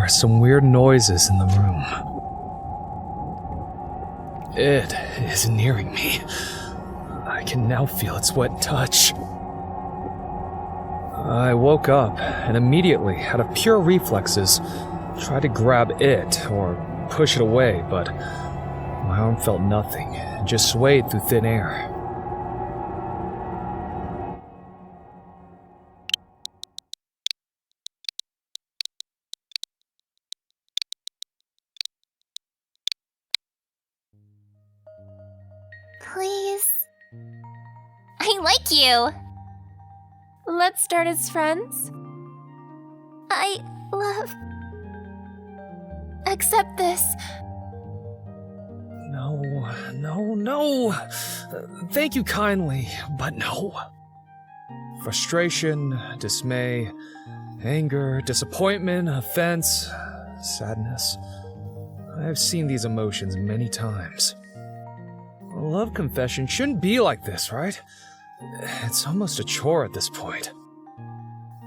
are some weird noises in the room. It is nearing me. I can now feel its wet touch. I woke up and immediately, out of pure reflexes, tried to grab it or push it away, but my arm felt nothing and just swayed through thin air. Please. I like you. Let's start as friends. I love... Accept this. No. Thank you kindly, but no. Frustration, dismay, anger, disappointment, offense, sadness. I have seen these emotions many times. A love confession shouldn't be like this, right? It's almost a chore at this point.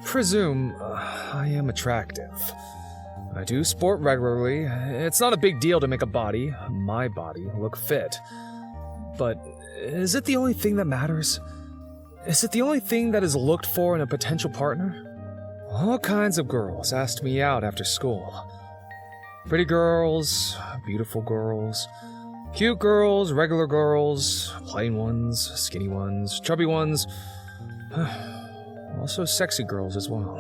Presume I am attractive. I do sport regularly. It's not a big deal to make my body, look fit. But is it the only thing that matters? Is it the only thing that is looked for in a potential partner? All kinds of girls asked me out after school. Pretty girls, beautiful girls, cute girls, regular girls, plain ones, skinny ones, chubby ones. Also sexy girls as well.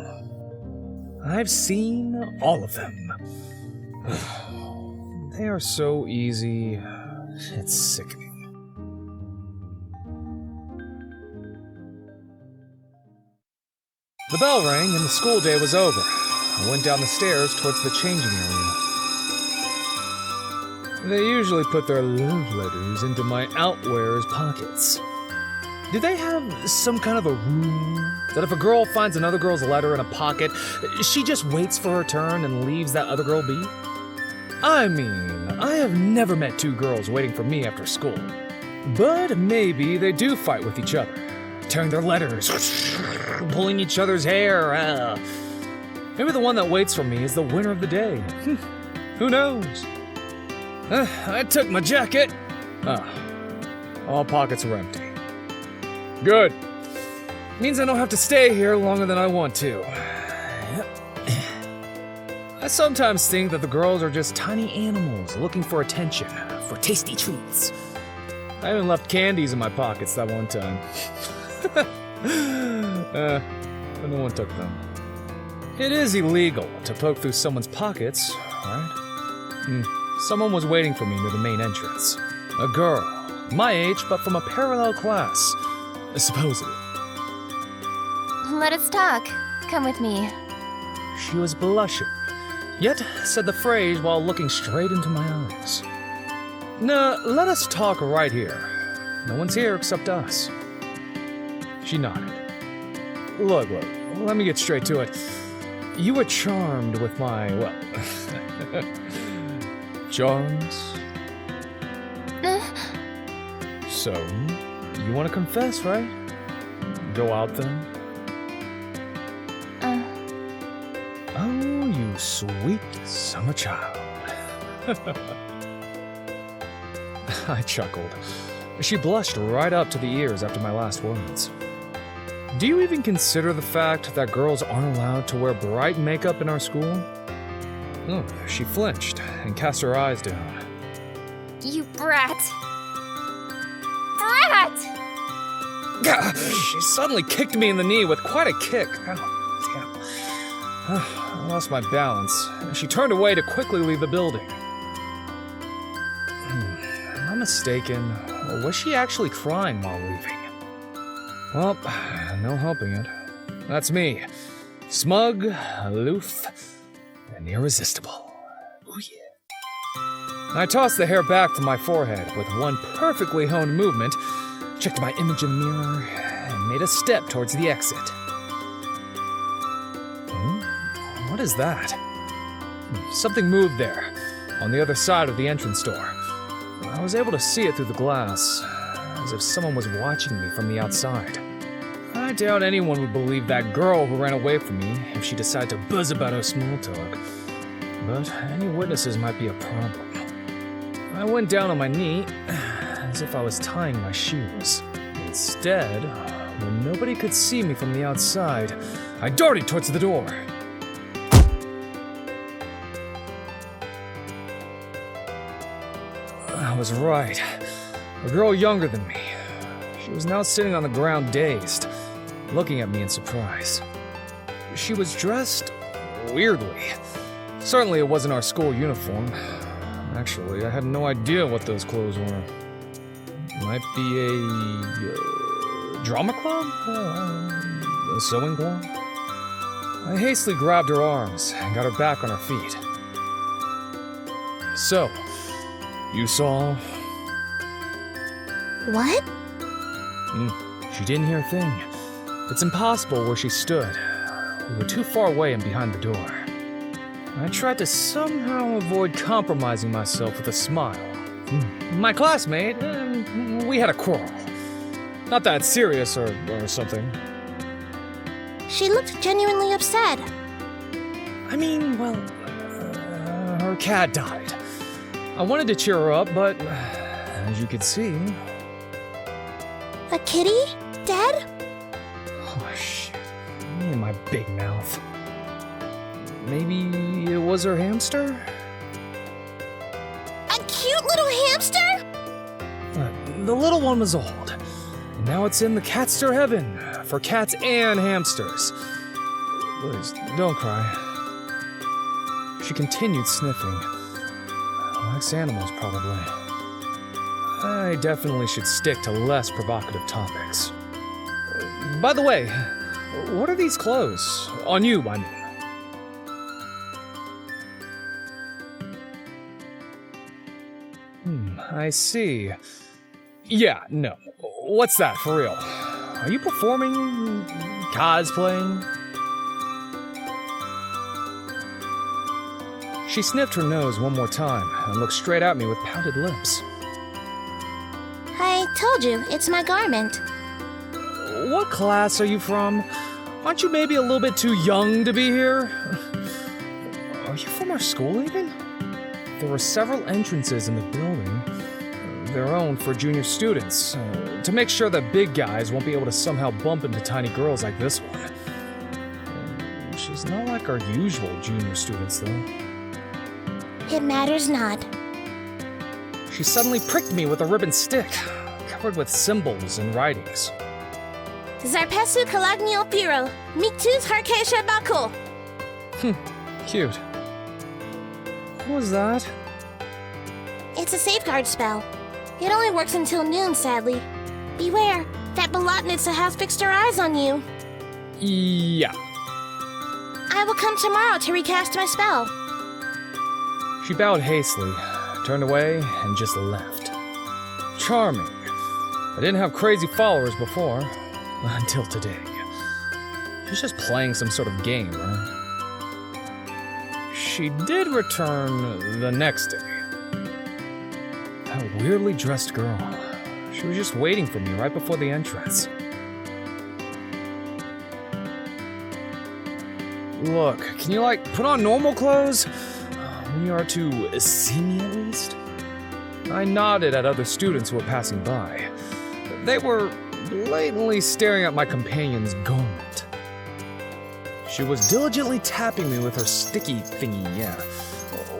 I've seen all of them. They are so easy, it's sickening. The bell rang and the school day was over. I went down the stairs towards the changing area. They usually put their love letters into my outwear's pockets. Do they have some kind of a rule that if a girl finds another girl's letter in a pocket, she just waits for her turn and leaves that other girl be? I mean, I have never met two girls waiting for me after school. But maybe they do fight with each other, tearing their letters, pulling each other's hair. Maybe the one that waits for me is the winner of the day. Who knows? I took my jacket. All pockets are empty. Good. Means I don't have to stay here longer than I want to. I sometimes think that the girls are just tiny animals looking for attention, for tasty treats. I even left candies in my pockets that one time. But no one took them. It is illegal to poke through someone's pockets, right? Someone was waiting for me near the main entrance. A girl, my age, but from a parallel class. Supposedly. Let us talk. Come with me. She was blushing, yet said the phrase while looking straight into my eyes. Nah, let us talk right here. No one's here except us. She nodded. Look, let me get straight to it. You were charmed with my, charms? So, you want to confess, right? Go out then? Oh, you sweet summer child. I chuckled. She blushed right up to the ears after my last words. Do you even consider the fact that girls aren't allowed to wear bright makeup in our school? Oh, she flinched and cast her eyes down. You brat! She suddenly kicked me in the knee with quite a kick. Oh, damn. I lost my balance. She turned away to quickly leave the building. Am I mistaken? Or was she actually crying while leaving? Well, no helping it. That's me. Smug, aloof, and irresistible. Ooh, yeah. I tossed the hair back to my forehead with one perfectly honed movement, checked my image in the mirror, and made a step towards the exit. What is that? Something moved there, on the other side of the entrance door. I was able to see it through the glass, as if someone was watching me from the outside. I doubt anyone would believe that girl who ran away from me if she decided to buzz about her small talk. but any witnesses might be a problem. I went down on my knee, as if I was tying my shoes. Instead, when nobody could see me from the outside, I darted towards the door. I was right. A girl younger than me. She was now sitting on the ground dazed, looking at me in surprise. She was dressed weirdly. Certainly it wasn't our school uniform. Actually, I had no idea what those clothes were. Might be a drama club? A sewing club? I hastily grabbed her arms and got her back on her feet. So, you saw... What? She didn't hear a thing. It's impossible where she stood. We were too far away and behind the door. I tried to somehow avoid compromising myself with a smile. My classmate, we had a quarrel. Not that serious or something. She looked genuinely upset. I mean, well, her cat died. I wanted to cheer her up, but as you could see... A kitty? Dead? Oh, shit. Me and my big mouth. Maybe it was her hamster? A cute little hamster? The little one was old. And now it's in the catster heaven for cats and hamsters. Liz, don't cry. She continued sniffing. Likes animals, probably. I definitely should stick to less provocative topics. By the way, what are these clothes? On you, I mean. I see. Yeah, no. What's that, for real? Are you performing? Cosplaying? She sniffed her nose one more time and looked straight at me with pouted lips. I told you, it's my garment. What class are you from? Aren't you maybe a little bit too young to be here? Are you from our school, even? There were several entrances in the building, their own for junior students, to make sure that big guys won't be able to somehow bump into tiny girls like this one. She's not like our usual junior students, though. It matters not. She suddenly pricked me with a ribbon stick, covered with symbols and writings. Zarpesu Kalagnio Piro, Miktuz Harkesha Bako. Cute. What was that? It's a safeguard spell. It only works until noon, sadly. Beware, that Bolotnitsa has fixed her eyes on you. Yeah. I will come tomorrow to recast my spell. She bowed hastily, turned away, and just left. Charming. I didn't have crazy followers before, until today. She's just playing some sort of game, right? She did return the next day. That weirdly dressed girl. She was just waiting for me right before the entrance. Look, can you, put on normal clothes? When you are to see me, at least? I nodded at other students who were passing by. They were blatantly staring at my companion's garment. She was diligently tapping me with her sticky thingy,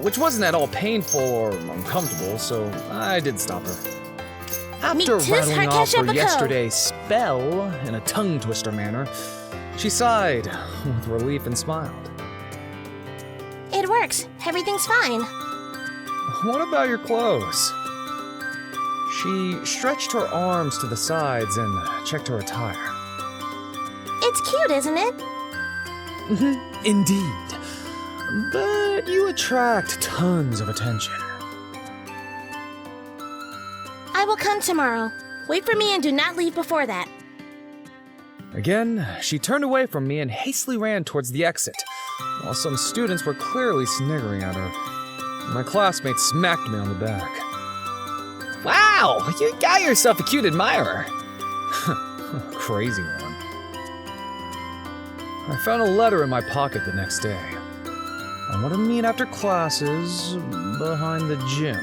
which wasn't at all painful or uncomfortable, so I did stop her. After rattling off her yesterday's spell in a tongue-twister manner, she sighed with relief and smiled. It works. Everything's fine. What about your clothes? She stretched her arms to the sides and checked her attire. It's cute, isn't it? Indeed. But you attract tons of attention. I will come tomorrow. Wait for me and do not leave before that. Again, she turned away from me and hastily ran towards the exit, while some students were clearly sniggering at her. My classmate smacked me on the back. Wow, you got yourself a cute admirer. Crazy one. I found a letter in my pocket the next day. I want to meet after classes behind the gym.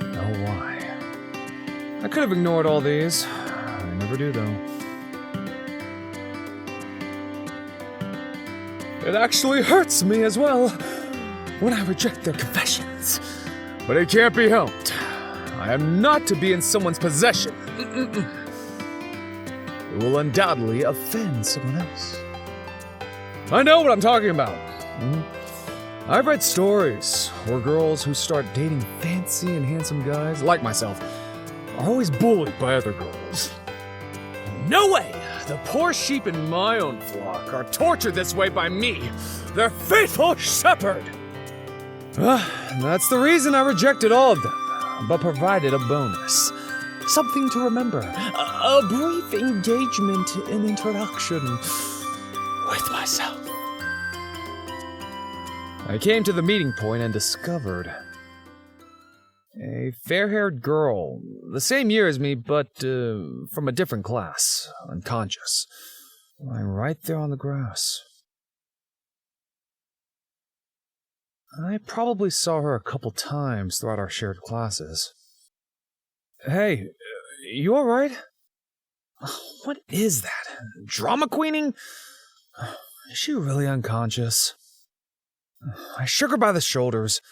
Oh, why? I could have ignored all these. I never do, though. It actually hurts me as well when I reject their confessions. But it can't be helped. I am not to be in someone's possession. It will undoubtedly offend someone else. I know what I'm talking about. I've read stories where girls who start dating fancy and handsome guys, like myself, are always bullied by other girls. No way! The poor sheep in my own flock are tortured this way by me, their faithful shepherd! That's the reason I rejected all of them, but provided a bonus. Something to remember. A brief engagement and introduction with myself. I came to the meeting point and discovered a fair-haired girl, the same year as me, but from a different class, unconscious, lying right there on the grass. I probably saw her a couple times throughout our shared classes. Hey, you alright? What is that? Drama queening? Is she really unconscious? I shook her by the shoulders.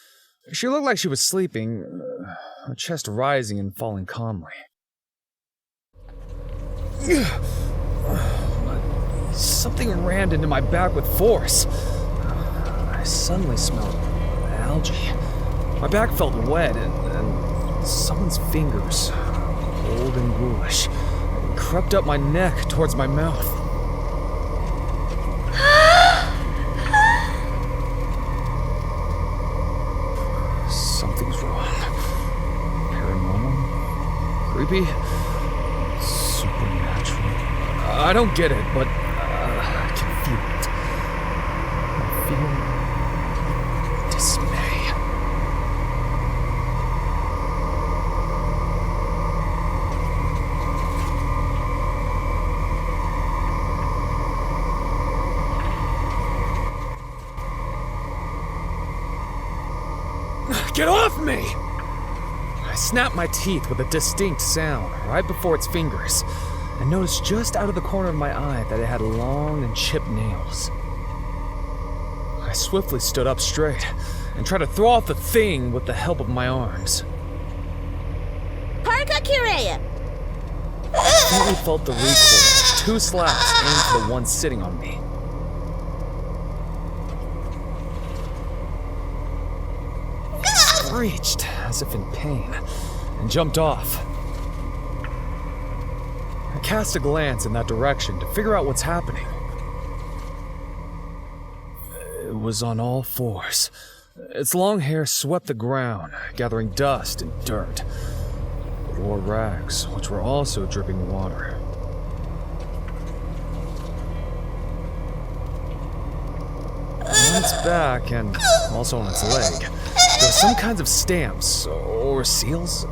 She looked like she was sleeping, her chest rising and falling calmly. Something rammed into my back with force. I suddenly smelled algae. My back felt wet, and someone's fingers, cold and ghoulish, crept up my neck towards my mouth. Something's wrong. Paranormal? Creepy? Supernatural? I don't get it, but I can feel it. I feel dismay. Get off me! I snapped my teeth with a distinct sound right before its fingers, and noticed just out of the corner of my eye that it had long and chipped nails. I swiftly stood up straight and tried to throw off the thing with the help of my arms. Parka Kireya! I faintly felt the recoil of 2 slaps aimed for the one sitting on me. Screeched as if in pain and jumped off. I cast a glance in that direction to figure out what's happening. It was on all fours. Its long hair swept the ground, gathering dust and dirt. It wore rags, which were also dripping water. On its back and also on its leg, there were some kinds of stamps, or seals.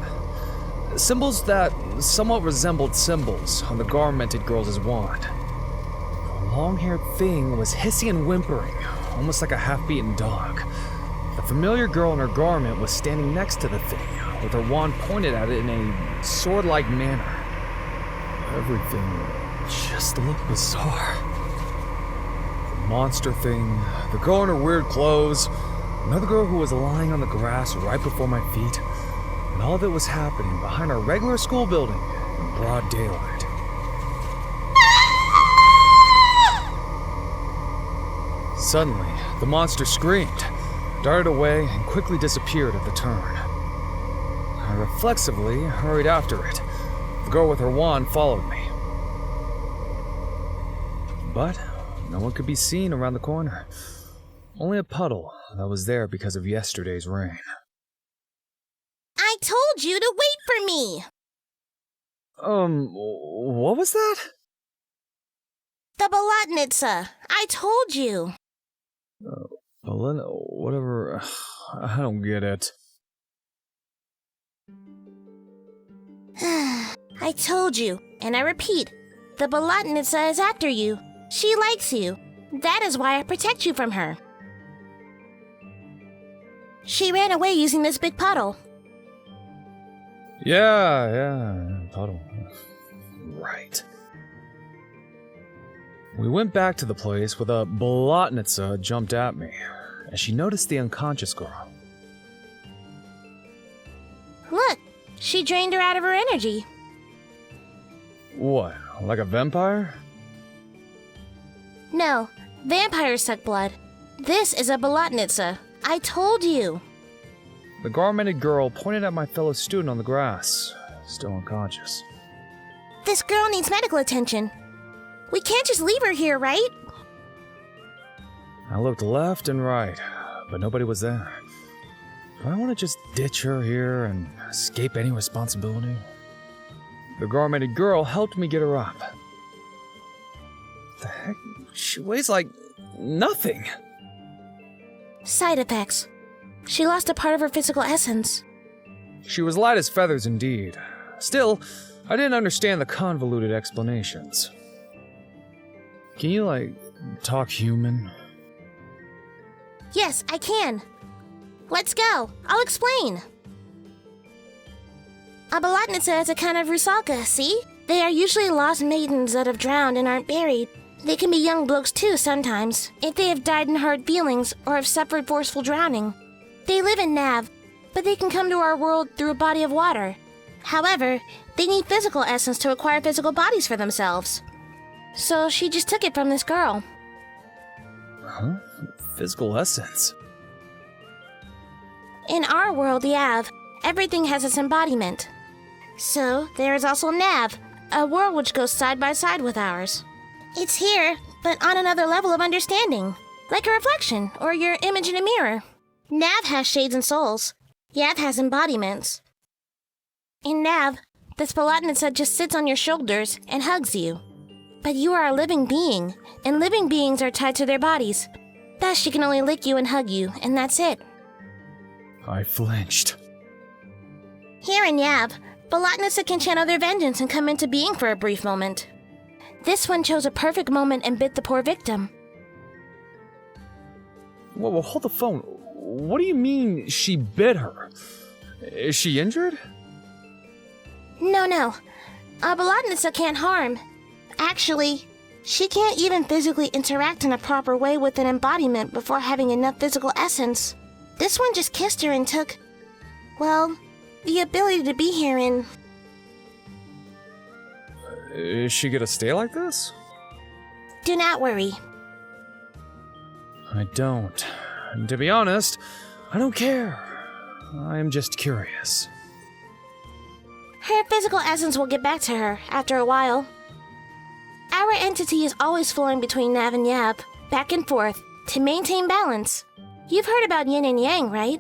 Symbols that somewhat resembled symbols on the garmented girl's wand. The long-haired thing was hissing and whimpering, almost like a half-beaten dog. The familiar girl in her garment was standing next to the thing, with her wand pointed at it in a sword-like manner. Everything just looked bizarre. The monster thing, the girl in her weird clothes, another girl who was lying on the grass right before my feet, and all of it was happening behind our regular school building in broad daylight. Suddenly, the monster screamed, darted away, and quickly disappeared at the turn. I reflexively hurried after it. The girl with her wand followed me. But no one could be seen around the corner. Only a puddle that was there because of yesterday's rain. I told you to wait for me! What was that? The Bolotnitsa. I told you. Elena, whatever. I don't get it. I told you, and I repeat, the Bolotnitsa is after you. She likes you. That is why I protect you from her. She ran away using this big puddle. Yeah, puddle. Right. We went back to the place where the Bolotnitsa jumped at me, as she noticed the unconscious girl. Look, she drained her out of her energy. What, like a vampire? No, vampires suck blood. This is a Bolotnitsa. I told you. The garmented girl pointed at my fellow student on the grass, still unconscious. This girl needs medical attention. We can't just leave her here, right? I looked left and right, but nobody was there. Do I want to just ditch her here and escape any responsibility? The garmented girl helped me get her up. The heck? She weighs like nothing. Side effects. She lost a part of her physical essence. She was light as feathers indeed. Still, I didn't understand the convoluted explanations. Can you, talk human? Yes, I can. Let's go. I'll explain. A Bolotnitsa is a kind of rusalka, see? They are usually lost maidens that have drowned and aren't buried. They can be young blokes too sometimes, if they have died in hard feelings or have suffered forceful drowning. They live in Nav, but they can come to our world through a body of water. However, they need physical essence to acquire physical bodies for themselves. So she just took it from this girl. Huh? Physical essence? In our world, Yav, everything has its embodiment. So, there is also Nav, a world which goes side by side with ours. It's here, but on another level of understanding. Like a reflection, or your image in a mirror. Nav has shades and souls. Yav has embodiments. In Nav, this Bolotnitsa just sits on your shoulders and hugs you. But you are a living being, and living beings are tied to their bodies. Thus, she can only lick you and hug you, and that's it. I flinched. Here in Yav, Bolotnitsa can channel their vengeance and come into being for a brief moment. This one chose a perfect moment and bit the poor victim. Whoa, hold the phone. What do you mean she bit her? Is she injured? No. A Bolotnitsa can't harm. Actually, she can't even physically interact in a proper way with an embodiment before having enough physical essence. This one just kissed her and took, well, the ability to be here in... Is she gonna stay like this? Do not worry. I don't. And to be honest, I don't care. I'm just curious. Her physical essence will get back to her after a while. Our entity is always flowing between Nav and Yab, back and forth, to maintain balance. You've heard about yin and yang, right?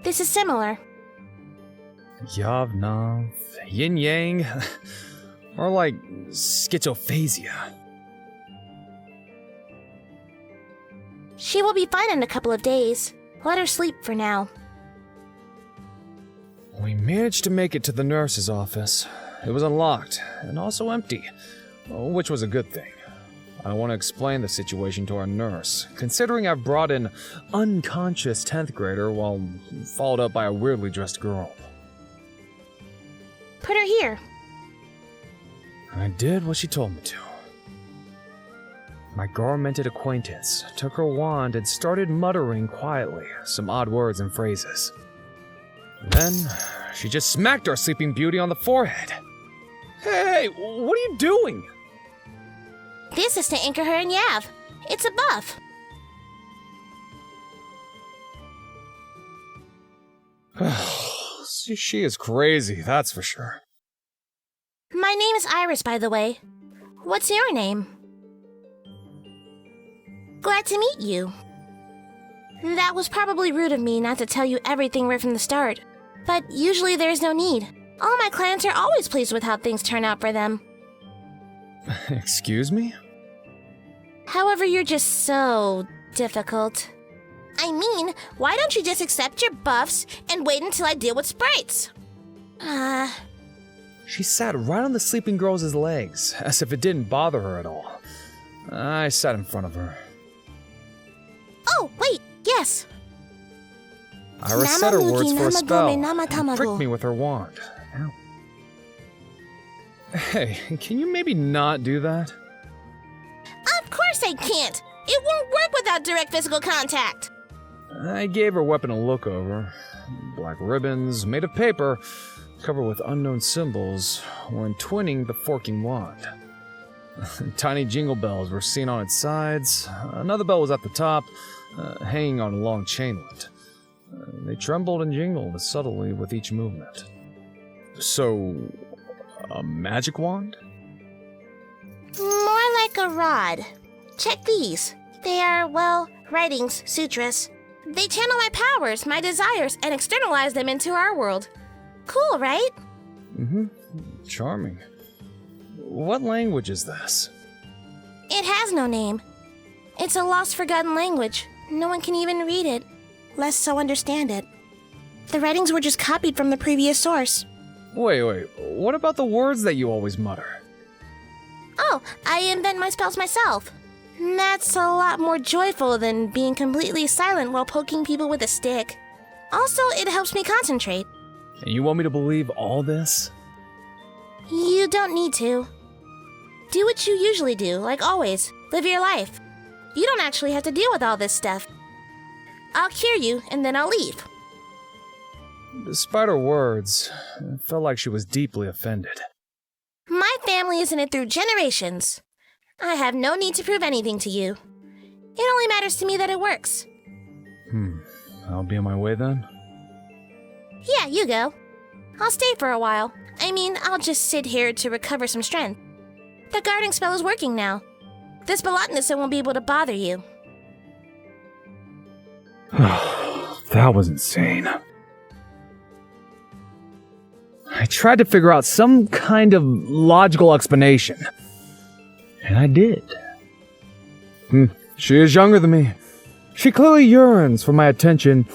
This is similar. Yav, Nav, yin yang, or like schizophasia. She will be fine in a couple of days. Let her sleep for now. We managed to make it to the nurse's office. It was unlocked, and also empty, which was a good thing. I want to explain the situation to our nurse, considering I've brought an unconscious 10th grader while followed up by a weirdly dressed girl. Put her here. I did what she told me to. My garmented acquaintance took her wand and started muttering quietly some odd words and phrases. Then, she just smacked our sleeping beauty on the forehead. Hey, what are you doing? This is to anchor her in Yav. It's a buff. She is crazy, that's for sure. My name is Iris, by the way. What's your name? Glad to meet you. That was probably rude of me not to tell you everything right from the start. But usually there's no need. All my clients are always pleased with how things turn out for them. Excuse me? However, you're just so difficult. I mean, why don't you just accept your buffs and wait until I deal with sprites? She sat right on the sleeping girl's legs, as if it didn't bother her at all. I sat in front of her. Oh, wait, yes. Iris said her words for a spell, Nama and pricked me with her wand. Ow. Hey, can you maybe not do that? Of course I can't! It won't work without direct physical contact! I gave her weapon a look over. Black ribbons, made of paper, covered with unknown symbols, were entwining the forking wand. Tiny jingle bells were seen on its sides. Another bell was at the top, hanging on a long chainlet. They trembled and jingled subtly with each movement. So, a magic wand? More like a rod. Check these. They are, well, writings, sutras. They channel my powers, my desires, and externalize them into our world. Cool, right? Mm-hmm. Charming. What language is this? It has no name. It's a lost, forgotten language. No one can even read it, less so understand it. The writings were just copied from the previous source. Wait, what about the words that you always mutter? Oh, I invent my spells myself. That's a lot more joyful than being completely silent while poking people with a stick. Also, it helps me concentrate. And you want me to believe all this? You don't need to. Do what you usually do, like always. Live your life. You don't actually have to deal with all this stuff. I'll cure you, and then I'll leave. Despite her words, it felt like she was deeply offended. My family is in it through generations. I have no need to prove anything to you. It only matters to me that it works. I'll be on my way then? Yeah, you go. I'll stay for a while. I mean, I'll just sit here to recover some strength. The guarding spell is working now. This Belotnissa won't be able to bother you. That was insane. I tried to figure out some kind of logical explanation. And I did. She is younger than me. She clearly yearns for my attention.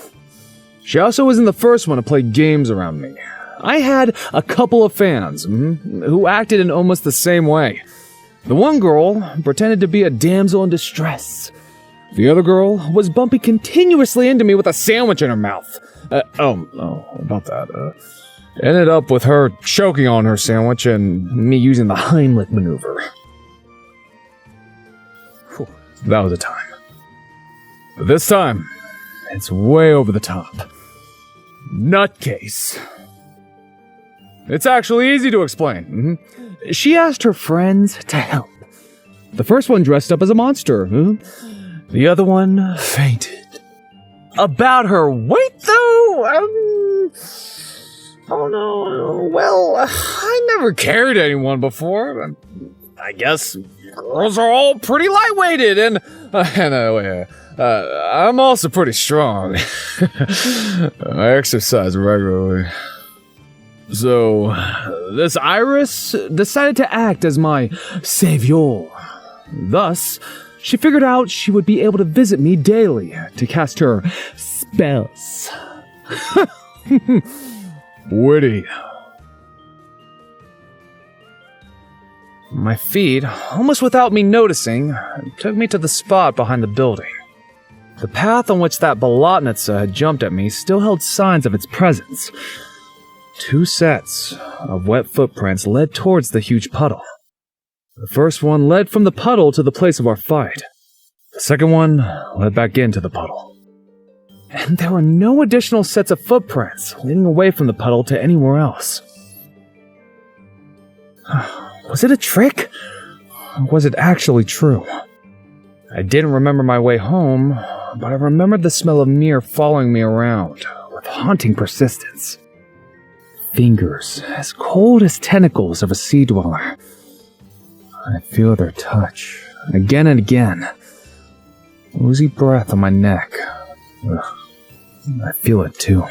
She also isn't the first one to play games around me. I had a couple of fans who acted in almost the same way. The one girl pretended to be a damsel in distress. The other girl was bumping continuously into me with a sandwich in her mouth. About that. Ended up with her choking on her sandwich and me using the Heimlich maneuver. Whew, that was a time. But this time, it's way over the top. Nutcase. It's actually easy to explain. She asked her friends to help. The first one dressed up as a monster. The other one fainted. About her weight, though? Oh no. Well, I never carried anyone before. I guess girls are all pretty lightweighted, and I'm also pretty strong. I exercise regularly. So, this Iris decided to act as my savior. Thus, she figured out she would be able to visit me daily to cast her spells. Witty. My feet, almost without me noticing, took me to the spot behind the building. The path on which that Belotnissa had jumped at me still held signs of its presence. 2 sets of wet footprints led towards the huge puddle. The first one led from the puddle to the place of our fight. The second one led back into the puddle. And there were no additional sets of footprints leading away from the puddle to anywhere else. Was it a trick? Or was it actually true? I didn't remember my way home, but I remembered the smell of Mir following me around with haunting persistence. Fingers as cold as tentacles of a sea dweller. I feel their touch again and again. Oozy breath on my neck. I feel it too.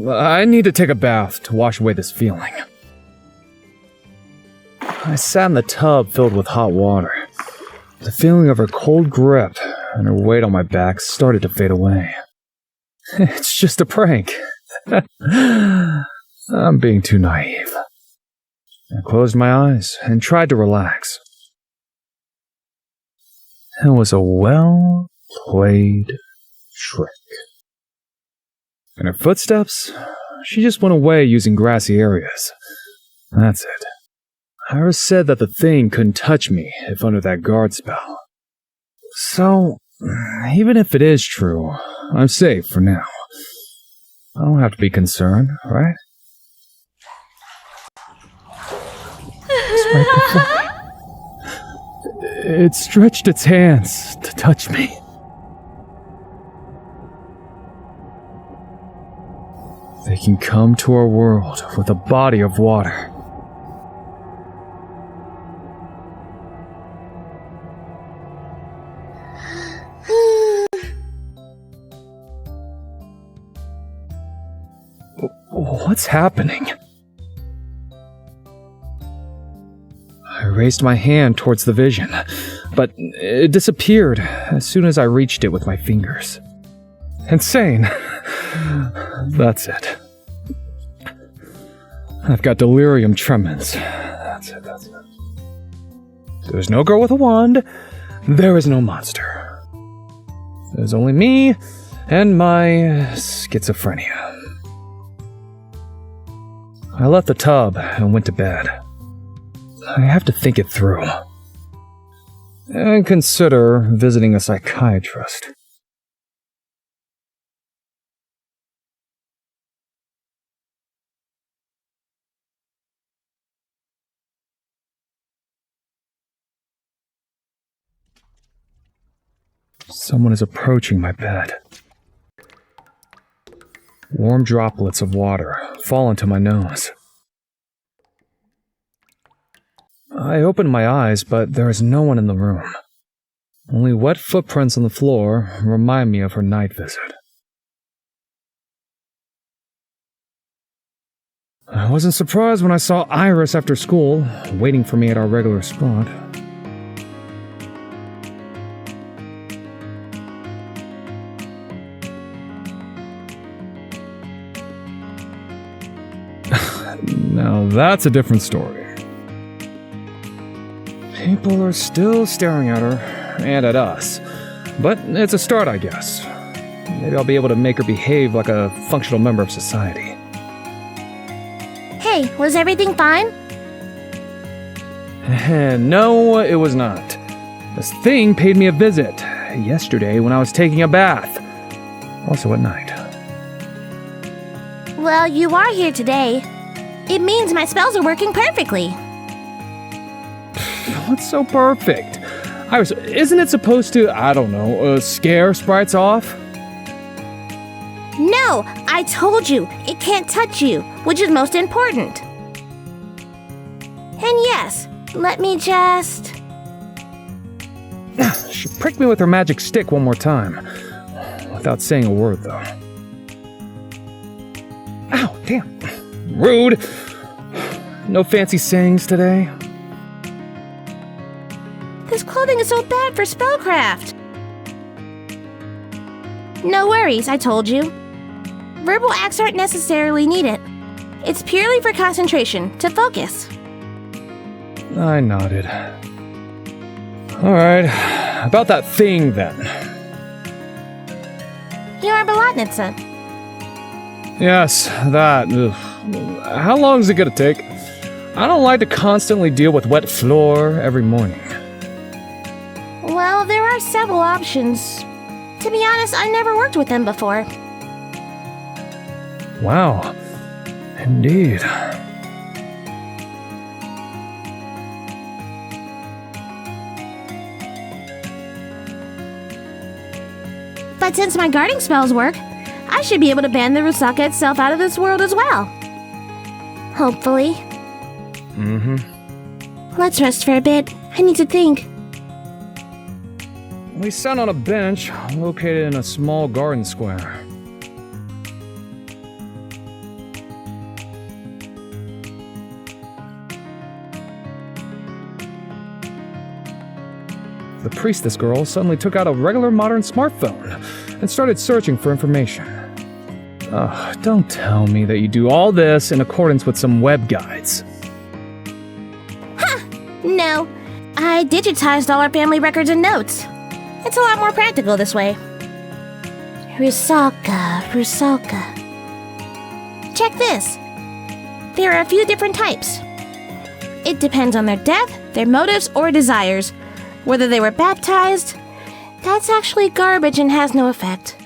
I need to take a bath to wash away this feeling. I sat in the tub filled with hot water. The feeling of her cold grip and her weight on my back started to fade away. It's just a prank. I'm being too naive. I closed my eyes and tried to relax. It was a well-played trick. And her footsteps? She just went away using grassy areas. That's it. Iris said that the thing couldn't touch me if under that guard spell. So, even if it is true, I'm safe for now. I don't have to be concerned, right? It's right before me. It stretched its hands to touch me. They can come to our world with a body of water. What's happening? I raised my hand towards the vision, but it disappeared as soon as I reached it with my fingers. Insane. That's it. I've got delirium tremens. That's it. There's no girl with a wand. There is no monster. There's only me and my schizophrenia. I left the tub and went to bed. I have to think it through. And consider visiting a psychiatrist. Someone is approaching my bed. Warm droplets of water fall into my nose. I open my eyes, but there is no one in the room. Only wet footprints on the floor remind me of her night visit. I wasn't surprised when I saw Iris after school, waiting for me at our regular spot. Now that's a different story. People are still staring at her, and at us. But it's a start, I guess. Maybe I'll be able to make her behave like a functional member of society. Hey, was everything fine? No, it was not. This thing paid me a visit yesterday when I was taking a bath. Also at night. Well, you are here today. It means my spells are working perfectly. What's so perfect? Iris, isn't it supposed to, scare sprites off? No, I told you, it can't touch you, which is most important. And yes, let me just... She pricked me with her magic stick one more time, without saying a word, though. Ow, damn. Rude. No fancy sayings today. This clothing is so bad for spellcraft. No worries, I told you. Verbal acts aren't necessarily needed. It's purely for concentration, to focus. I nodded. Alright, about that thing then. You're Belotnitsa. Yes, that. Ugh. How long is it gonna take? I don't like to constantly deal with wet floor every morning. Well, there are several options. To be honest, I never worked with them before. Wow. Indeed. But since my guarding spells work, I should be able to ban the Rusaka itself out of this world as well. Hopefully. Mm-hmm. Let's rest for a bit. I need to think. We sat on a bench located in a small garden square. The priestess girl suddenly took out a regular modern smartphone and started searching for information. Don't tell me that you do all this in accordance with some web guides. No, I digitized all our family records and notes. It's a lot more practical this way. Rusaka. check this. There are a few different types. It depends on their death, their motives, or desires. Whether they were baptized, that's actually garbage and has no effect.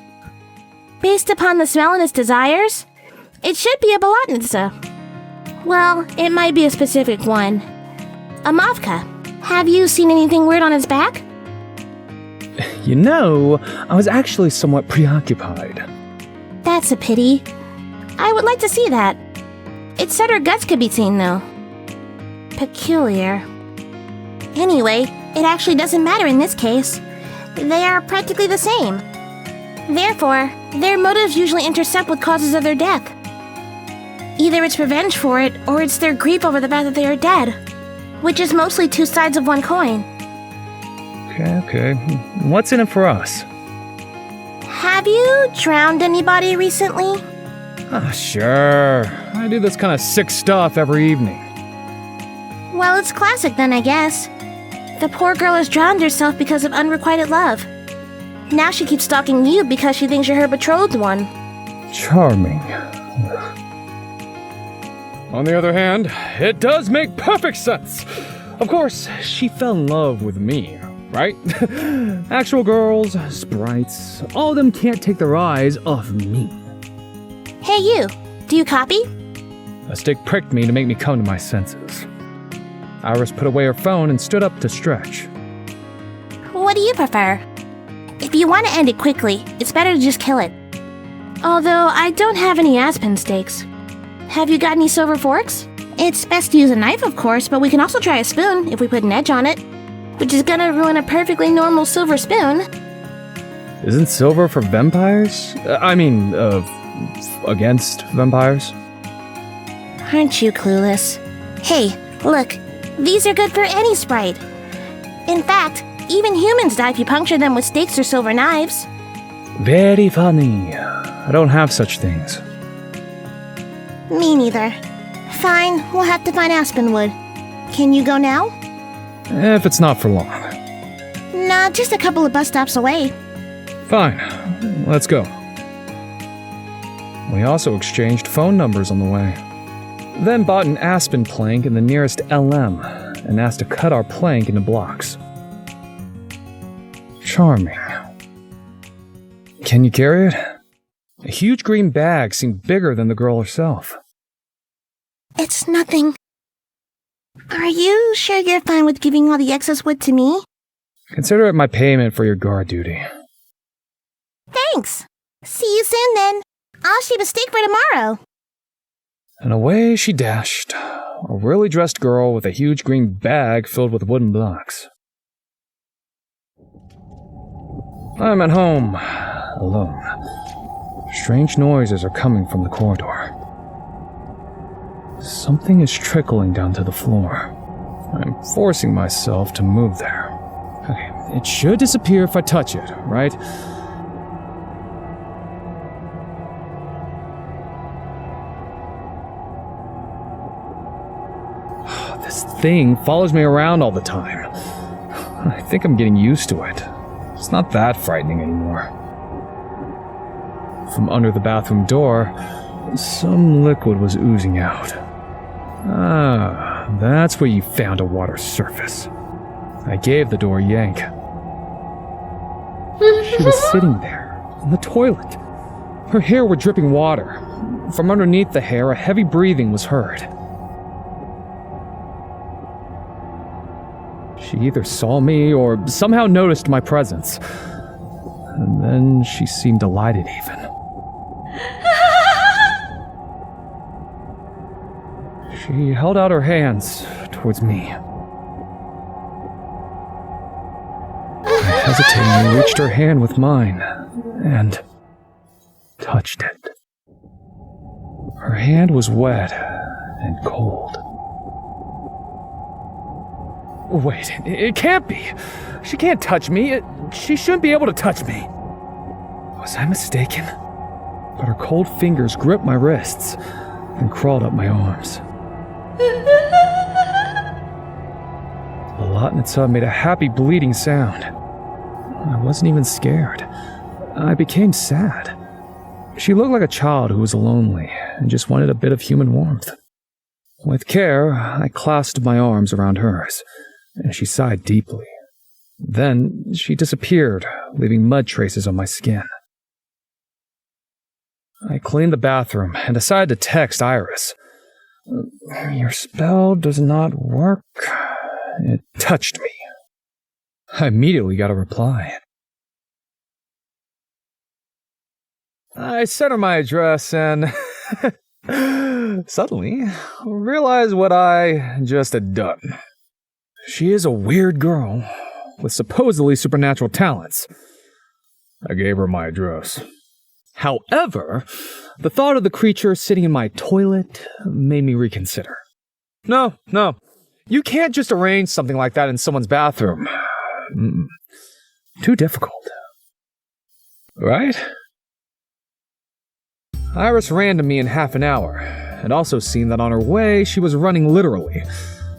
Based upon the smell and its desires, it should be a Bolotnitsa. Well, it might be a specific one. A Mavka. Have you seen anything weird on its back? You know, I was actually somewhat preoccupied. That's a pity. I would like to see that. It said her guts could be seen, though. Peculiar. Anyway, it actually doesn't matter in this case. They are practically the same. Therefore, their motives usually intercept with causes of their death. Either it's revenge for it, or it's their grief over the fact that they are dead, which is mostly two sides of one coin. Okay. What's in it for us? Have you drowned anybody recently? Sure. I do this kind of sick stuff every evening. Well, it's classic then, I guess. The poor girl has drowned herself because of unrequited love. Now she keeps stalking you because she thinks you're her betrothed one. Charming. On the other hand, it does make perfect sense. Of course, she fell in love with me, right? Actual girls, sprites, all of them can't take their eyes off me. Hey you, do you copy? A stick pricked me to make me come to my senses. Iris put away her phone and stood up to stretch. What do you prefer? If you want to end it quickly, it's better to just kill it. Although I don't have any aspen steaks. Have you got any silver forks? It's best to use a knife, of course, but we can also try a spoon if we put an edge on it, which is gonna ruin a perfectly normal silver spoon. Isn't silver for vampires? Against vampires? Aren't you clueless? Hey, look, these are good for any sprite. In fact, even humans die if you puncture them with stakes or silver knives. Very funny. I don't have such things. Me neither. Fine, we'll have to find aspen wood. Can you go now? If it's not for long. Nah, just a couple of bus stops away. Fine, let's go. We also exchanged phone numbers on the way. Then bought an aspen plank in the nearest LM and asked to cut our plank into blocks. Charming. Can you carry it? A huge green bag seemed bigger than the girl herself. It's nothing. Are you sure you're fine with giving all the excess wood to me? Consider it my payment for your guard duty. Thanks. See you soon then. I'll shave a steak for tomorrow. And away she dashed, a really dressed girl with a huge green bag filled with wooden blocks. I'm at home, alone. Strange noises are coming from the corridor. Something is trickling down to the floor. I'm forcing myself to move there. Okay, it should disappear if I touch it, right? This thing follows me around all the time. I think I'm getting used to it. It's not that frightening anymore. From under the bathroom door, some liquid was oozing out. Ah, that's where you found a water surface. I gave the door a yank. She was sitting there, in the toilet. Her hair were dripping water. From underneath the hair, a heavy breathing was heard. She either saw me or somehow noticed my presence. And then she seemed delighted even. She held out her hands towards me. I hesitatingly reached her hand with mine and touched it. Her hand was wet and cold. Wait, it can't be. She can't touch me. She shouldn't be able to touch me. Was I mistaken? But her cold fingers gripped my wrists and crawled up my arms. The Lotnitsa made a happy bleeding sound. I wasn't even scared. I became sad. She looked like a child who was lonely and just wanted a bit of human warmth. With care, I clasped my arms around hers, and she sighed deeply. Then she disappeared, leaving mud traces on my skin. I cleaned the bathroom and decided to text Iris. "Your spell does not work." It touched me. I immediately got a reply. I sent her my address and suddenly realized what I just had done. She is a weird girl with supposedly supernatural talents. I gave her my address. However, the thought of the creature sitting in my toilet made me reconsider. No. You can't just arrange something like that in someone's bathroom. Too difficult. Right? Iris ran to me in half an hour, and also seen that on her way she was running literally.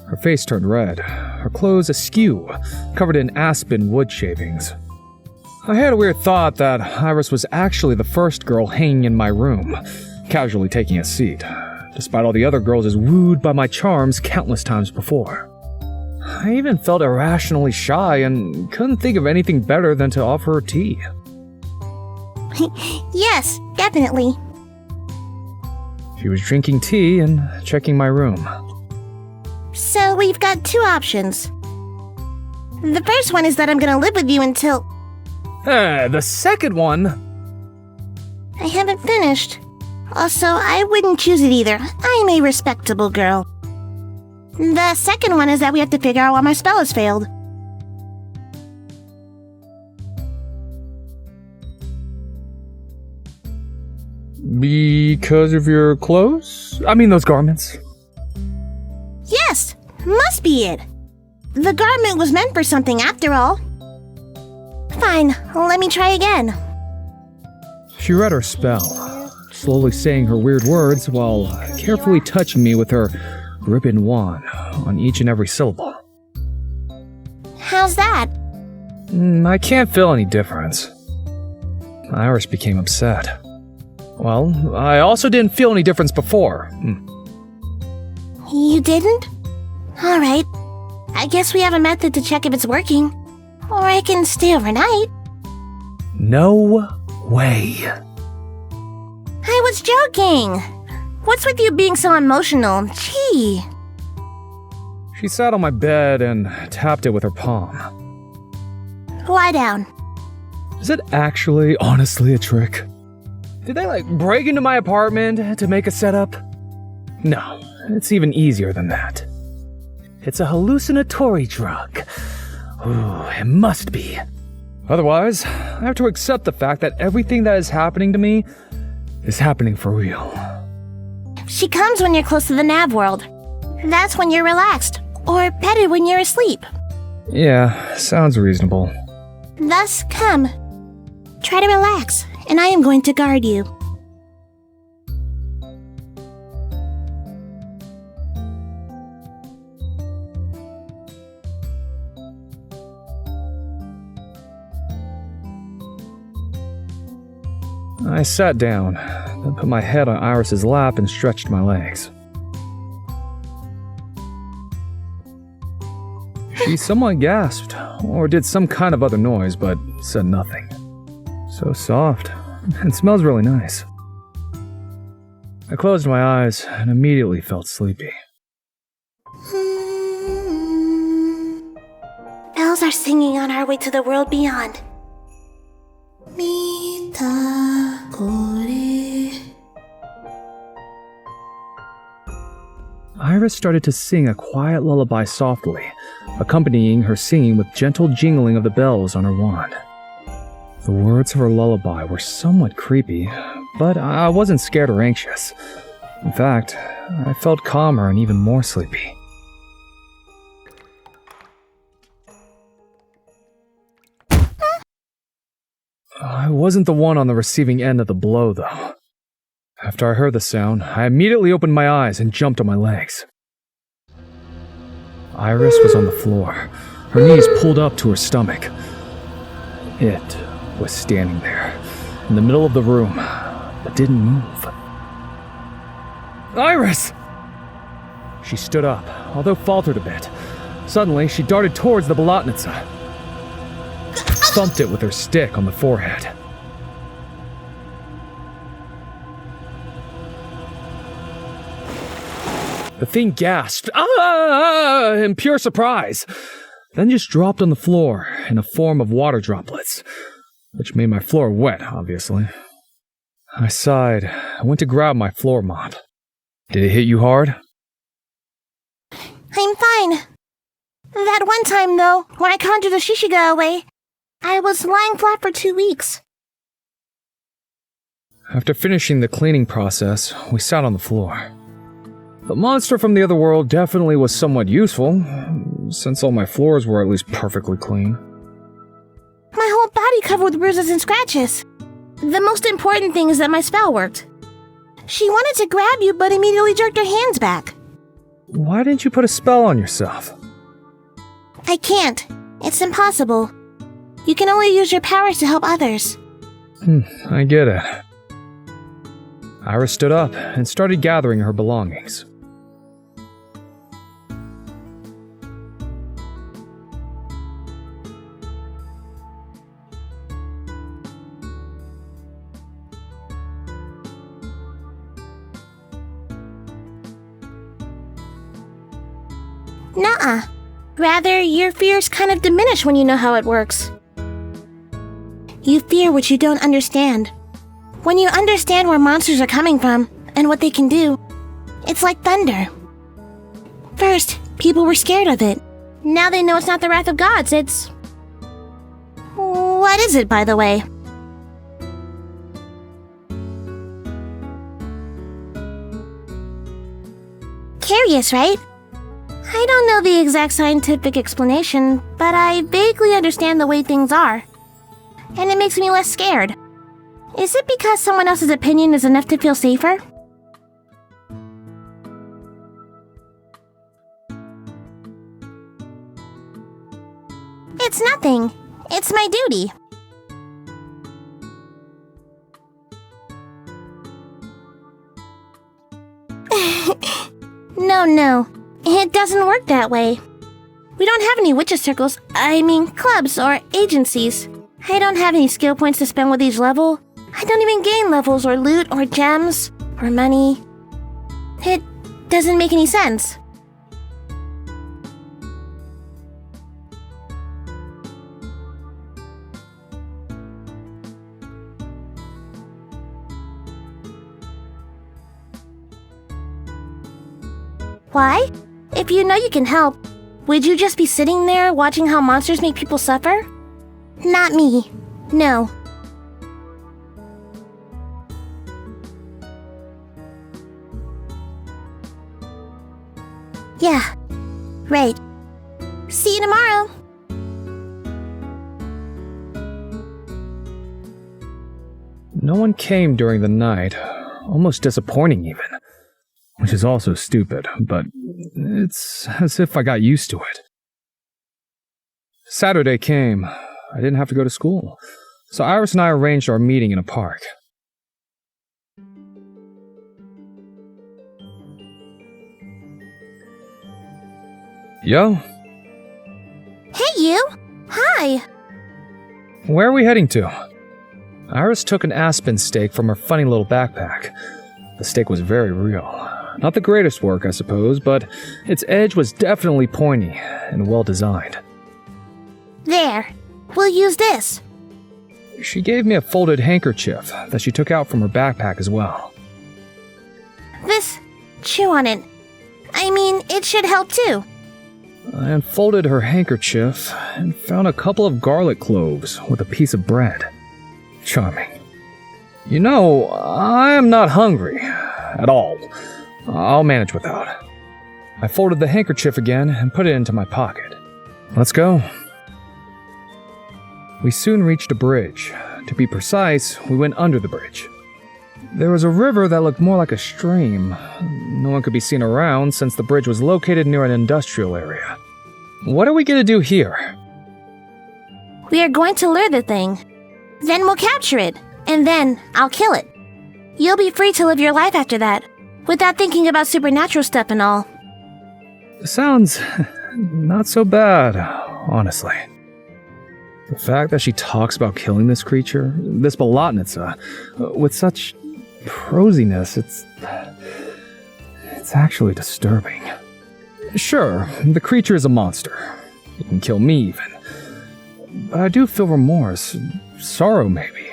Her face turned red, her clothes askew, covered in aspen wood shavings. I had a weird thought that Iris was actually the first girl hanging in my room, casually taking a seat, despite all the other girls as wooed by my charms countless times before. I even felt irrationally shy and couldn't think of anything better than to offer her tea. Yes, definitely. She was drinking tea and checking my room. So we've got two options. The first one is that I'm gonna live with you until... The second one? I haven't finished. Also, I wouldn't choose it either. I'm a respectable girl. The second one is that we have to figure out why my spell has failed. Because of your clothes? I mean those garments. Yes, must be it. The garment was meant for something after all. Fine, let me try again. She read her spell, slowly saying her weird words while carefully touching me with her ribbon wand on each and every syllable. How's that? I can't feel any difference. Iris became upset. Well, I also didn't feel any difference before. You didn't? Alright. I guess we have a method to check if it's working. Or I can stay overnight. No way. I was joking. What's with you being so emotional? Gee. She sat on my bed and tapped it with her palm. Lie down. Is it actually, honestly, a trick? Did they, break into my apartment to make a setup? No, it's even easier than that. It's a hallucinatory drug. Ooh, it must be. Otherwise, I have to accept the fact that everything that is happening to me is happening for real. She comes when you're close to the nav world. That's when you're relaxed, or petted when you're asleep. Yeah, sounds reasonable. Thus, come. Try to relax, and I am going to guard you. I sat down, then put my head on Iris's lap and stretched my legs. She somewhat gasped, or did some kind of other noise, but said nothing. So soft, and smells really nice. I closed my eyes and immediately felt sleepy. Bells are singing on our way to the world beyond. Iris started to sing a quiet lullaby softly, accompanying her singing with gentle jingling of the bells on her wand. The words of her lullaby were somewhat creepy, but I wasn't scared or anxious. In fact, I felt calmer and even more sleepy. I wasn't the one on the receiving end of the blow, though. After I heard the sound, I immediately opened my eyes and jumped on my legs. Iris was on the floor, her knees pulled up to her stomach. It was standing there, in the middle of the room, but didn't move. Iris! She stood up, although faltered a bit. Suddenly, she darted towards the Bolotnitsa. Thumped it with her stick on the forehead. The thing gasped, in pure surprise, then just dropped on the floor in a form of water droplets, which made my floor wet, obviously. I sighed and went to grab my floor mop. Did it hit you hard? I'm fine. That one time, though, when I conjured the Shishiga away, I was lying flat for 2 weeks. After finishing the cleaning process, we sat on the floor. The monster from the other world definitely was somewhat useful, since all my floors were at least perfectly clean. My whole body covered with bruises and scratches. The most important thing is that my spell worked. She wanted to grab you, but immediately jerked her hands back. Why didn't you put a spell on yourself? I can't. It's impossible. You can only use your powers to help others. I get it. Iris stood up and started gathering her belongings. Nuh-uh. Rather, your fears kind of diminish when you know how it works. You fear what you don't understand. When you understand where monsters are coming from and what they can do, it's like thunder. First, people were scared of it. Now they know it's not the wrath of gods, it's... What is it, by the way? Curious, right? I don't know the exact scientific explanation, but I vaguely understand the way things are. And it makes me less scared. Is it because someone else's opinion is enough to feel safer? It's nothing. It's my duty. No. It doesn't work that way. We don't have any witches circles, clubs or agencies. I don't have any skill points to spend with each level. I don't even gain levels or loot or gems or money. It doesn't make any sense. Why? If you know you can help, would you just be sitting there watching how monsters make people suffer? Not me. No. Yeah. Right. See you tomorrow. No one came during the night, almost disappointing even. Which is also stupid, but it's as if I got used to it. Saturday came. I didn't have to go to school, so Iris and I arranged our meeting in a park. Yo? Hey, you! Hi! Where are we heading to? Iris took an aspen stake from her funny little backpack. The stake was very real. Not the greatest work, I suppose, but its edge was definitely pointy and well designed. There. We'll use this. She gave me a folded handkerchief that she took out from her backpack as well. This. Chew on it. It should help too. I unfolded her handkerchief and found a couple of garlic cloves with a piece of bread. Charming. You know, I am not hungry. At all. I'll manage without. I folded the handkerchief again and put it into my pocket. Let's go. We soon reached a bridge. To be precise, we went under the bridge. There was a river that looked more like a stream. No one could be seen around since the bridge was located near an industrial area. What are we going to do here? We are going to lure the thing. Then we'll capture it, and then I'll kill it. You'll be free to live your life after that, without thinking about supernatural stuff and all. Sounds not so bad, honestly. The fact that she talks about killing this creature, this Bolotnitsa, with such prosiness, it's actually disturbing. Sure, the creature is a monster. It can kill me even. But I do feel remorse, sorrow maybe,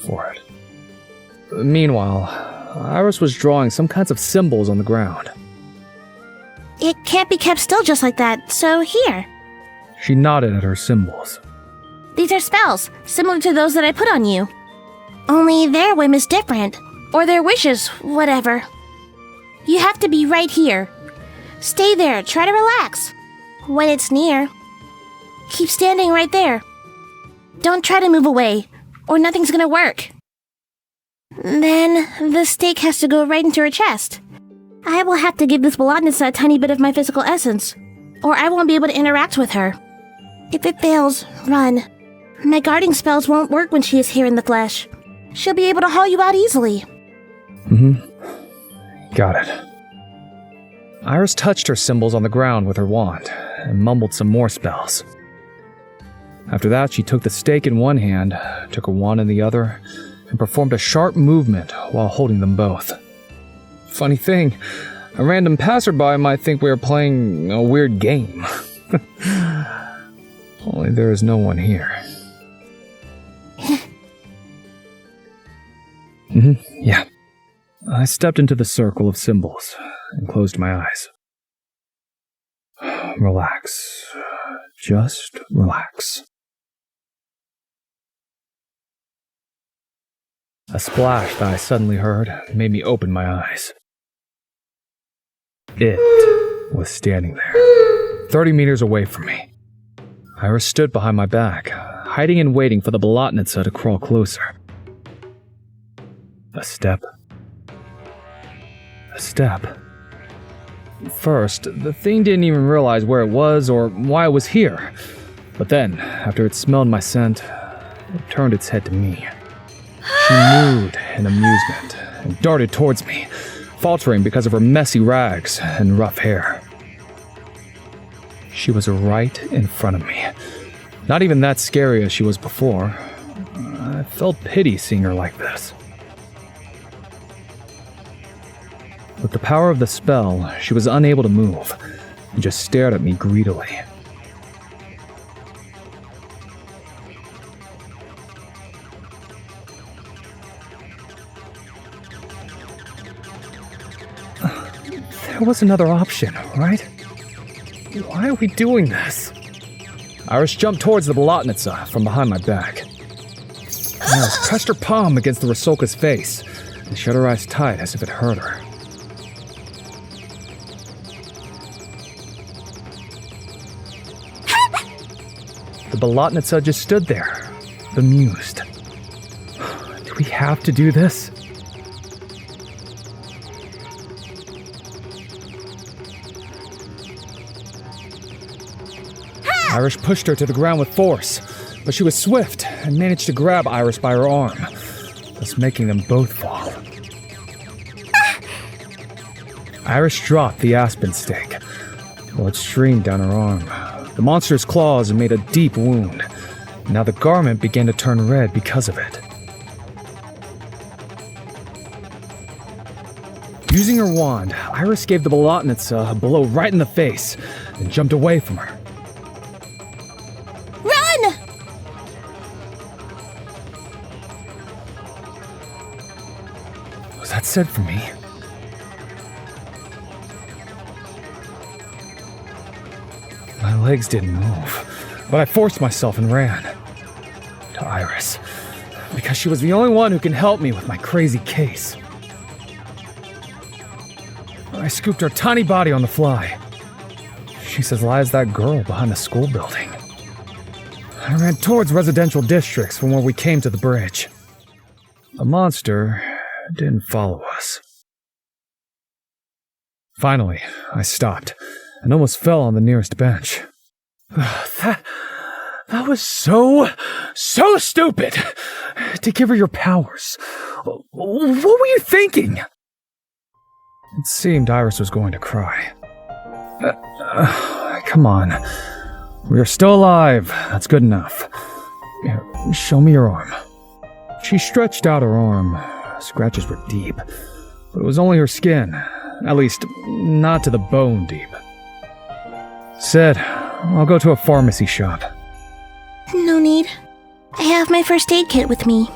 for it. Meanwhile, Iris was drawing some kinds of symbols on the ground. It can't be kept still just like that, so here. She nodded at her symbols. These are spells, similar to those that I put on you. Only their whim is different, or their wishes, whatever. You have to be right here. Stay there, try to relax. When it's near, keep standing right there. Don't try to move away, or nothing's gonna work. Then the stake has to go right into her chest. I will have to give this Bolotnitsa a tiny bit of my physical essence, or I won't be able to interact with her. If it fails, run. My guarding spells won't work when she is here in the flesh. She'll be able to haul you out easily. Got it. Iris touched her symbols on the ground with her wand and mumbled some more spells. After that, she took the stake in one hand, took her wand in the other, and performed a sharp movement while holding them both. Funny thing, a random passerby might think we are playing a weird game. Only there is no one here. Yeah. I stepped into the circle of symbols and closed my eyes. Relax. Just relax. A splash that I suddenly heard made me open my eyes. It was standing there, 30 meters away from me. Iris stood behind my back, hiding and waiting for the Bolotnitsa to crawl closer. A step. A step. First, the thing didn't even realize where it was or why it was here. But then, after it smelled my scent, it turned its head to me. She mooed in amusement and darted towards me, faltering because of her messy rags and rough hair. She was right in front of me. Not even that scary as she was before. I felt pity seeing her like this. With the power of the spell, she was unable to move and just stared at me greedily. There was another option, right? Why are we doing this? Iris jumped towards the Bolotnitsa from behind my back. Iris pressed her palm against the Rusalka's face and shut her eyes tight as if it hurt her. The Bolotnitsa just stood there, bemused. Do we have to do this? Iris pushed her to the ground with force, but she was swift and managed to grab Iris by her arm, thus making them both fall. Iris dropped the aspen stake. Blood streamed down her arm. The monster's claws made a deep wound. Now the garment began to turn red because of it. Using her wand, Iris gave the Bolotnitsa a blow right in the face and jumped away from her. Run! Was that said for me? My legs didn't move, but I forced myself and ran. To Iris, because she was the only one who can help me with my crazy case. I scooped her tiny body on the fly. She's as light as that girl behind the school building. I ran towards residential districts from where we came to the bridge. The monster didn't follow us. Finally, I stopped and almost fell on the nearest bench. That was so stupid to give her your powers. What were you thinking? It seemed Iris was going to cry. Come on. We are still alive. That's good enough. Here, show me your arm. She stretched out her arm. Scratches were deep, but it was only her skin. At least, not to the bone deep. Said, I'll go to a pharmacy shop. No need. I have my first aid kit with me.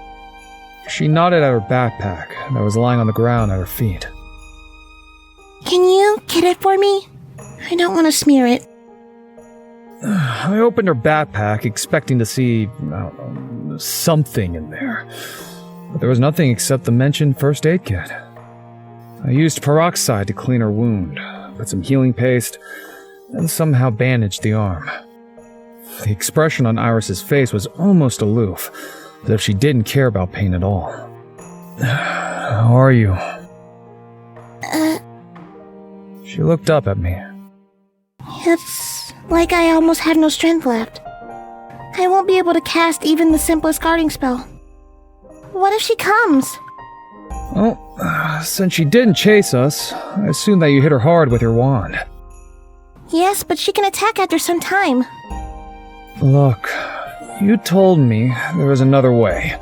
She nodded at her backpack that was lying on the ground at her feet. Can you get it for me? I don't want to smear it. I opened her backpack, expecting to see, something in there. But there was nothing except the mentioned first aid kit. I used peroxide to clean her wound, put some healing paste, and somehow bandaged the arm. The expression on Iris's face was almost aloof, as if she didn't care about pain at all. How are you? She looked up at me. It's like I almost have no strength left. I won't be able to cast even the simplest guarding spell. What if she comes? Well, since she didn't chase us, I assume that you hit her hard with your wand. Yes, but she can attack after some time. Look, you told me there was another way.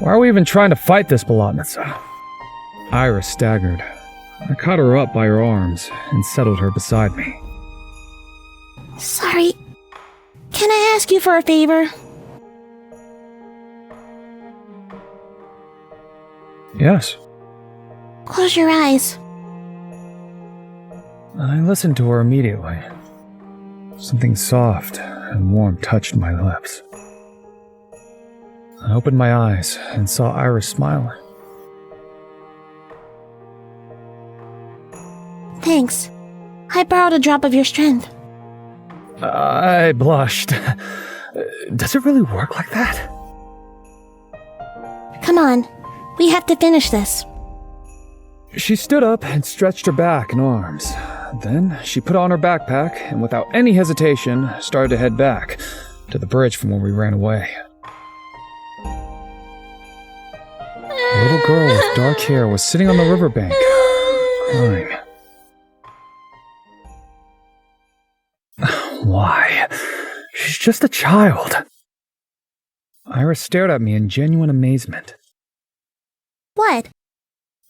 Why are we even trying to fight this Bolotnica? Iris staggered. I caught her up by her arms and settled her beside me. Sorry. Can I ask you for a favor? Yes. Close your eyes. I listened to her immediately. Something soft and warm touched my lips. I opened my eyes and saw Iris smiling. Thanks. I borrowed a drop of your strength. I blushed. Does it really work like that? Come on. We have to finish this. She stood up and stretched her back and arms. Then she put on her backpack and without any hesitation started to head back to the bridge from where we ran away. A little girl with dark hair was sitting on the riverbank, crying. Why? She's just a child. Iris stared at me in genuine amazement. What?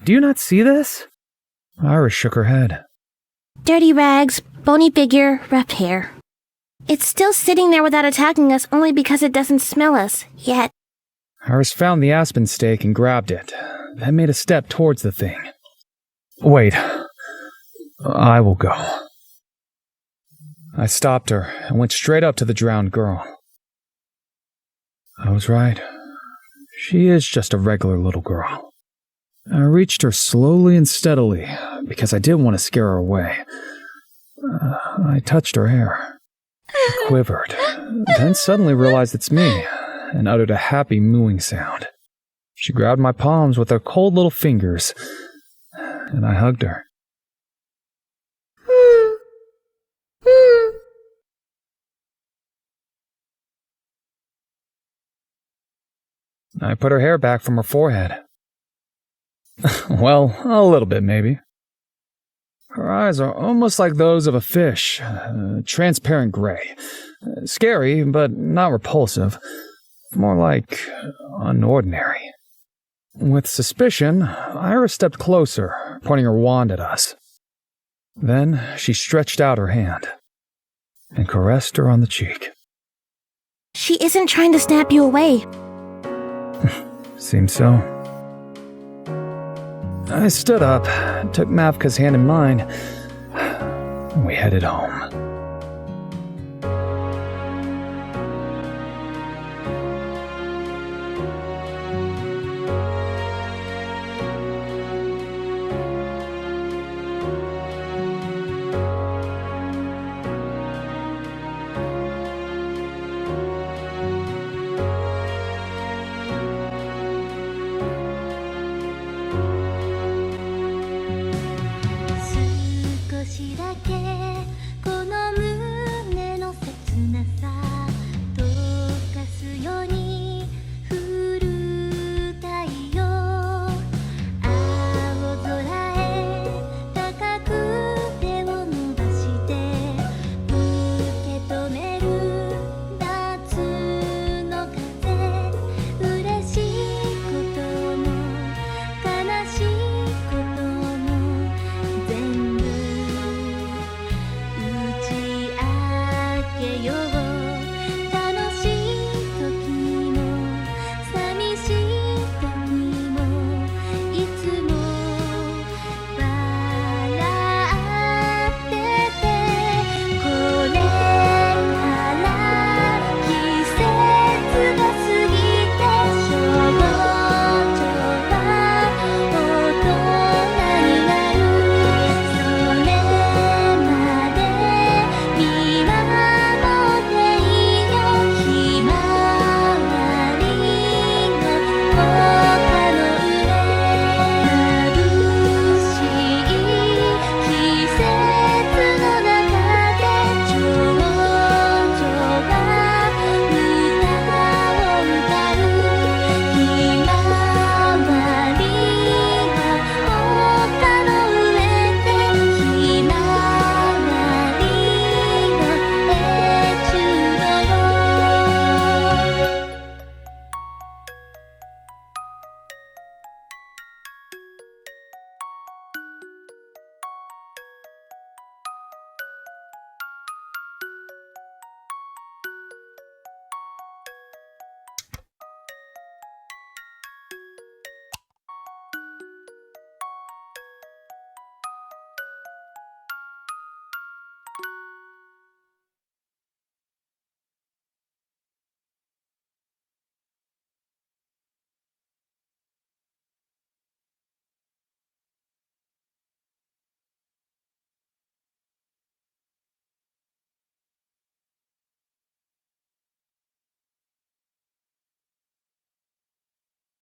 Do you not see this? Iris shook her head. Dirty rags, bony figure, rough hair. It's still sitting there without attacking us only because it doesn't smell us, yet. Iris found the aspen stake and grabbed it, then made a step towards the thing. Wait. I will go. I stopped her and went straight up to the drowned girl. I was right. She is just a regular little girl. I reached her slowly and steadily because I didn't want to scare her away. I touched her hair. She quivered, then suddenly realized it's me and uttered a happy mooing sound. She grabbed my palms with her cold little fingers, and I hugged her. I put her hair back from her forehead. Well, a little bit, maybe. Her eyes are almost like those of a fish, transparent gray. Scary, but not repulsive. More like unordinary. With suspicion, Iris stepped closer, pointing her wand at us. Then she stretched out her hand and caressed her on the cheek. She isn't trying to snap you away. Seems so. I stood up, took Mavka's hand in mine, and we headed home.